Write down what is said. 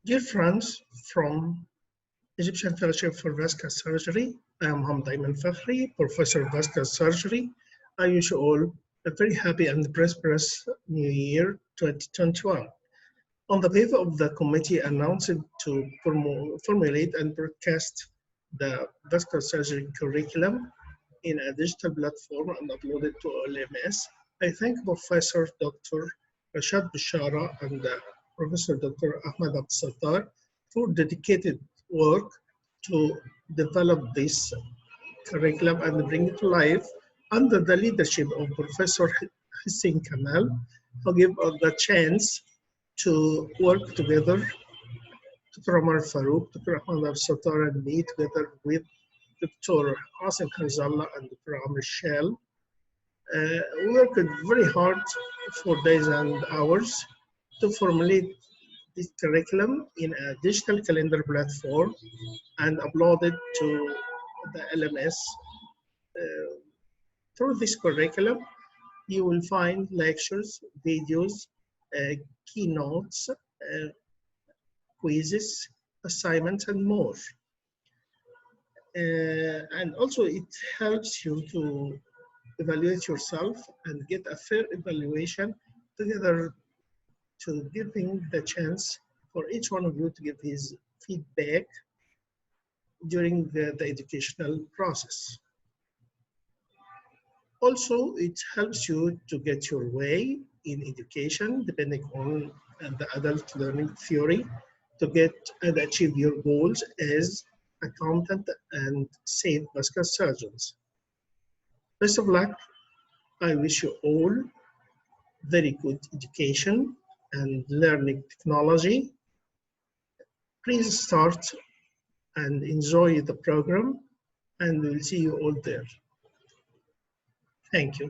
Dear friends from Egyptian Fellowship for Vascular Surgery, I am Prof Ayman Fakhrey, Professor of Vascular Surgery. I wish you all a very happy and prosperous New Year 2021. On the behalf of the committee announced to formulate and broadcast the vascular surgery curriculum in a digital platform and upload it to LMS, I thank Professor Dr. Rashad Bishara and Professor Dr. Ahmed Abdel for dedicated work to develop this curriculum and bring it to life under the leadership of Professor Hussein Kamal, who gave us the chance to work together, Dr. Omar Farouk, Dr. Ahmed Abdel and me together with Dr. Hassan Khanzallah and Dr. Amr Shell. We worked very hard for days and hours to formulate this curriculum in a digital calendar platform and upload it to the LMS. Through this curriculum, you will find lectures, videos, keynotes, quizzes, assignments, and more. And also it helps you to evaluate yourself and get a fair evaluation together to giving the chance for each one of you to give his feedback during the educational process. Also, it helps you to get your way in education, depending on the adult learning theory, to get and achieve your goals as accountant and safe vascular surgeons. Best of luck. I wish you all very good education and learning technology. Please start and enjoy the program, and we'll see you all there. Thank you.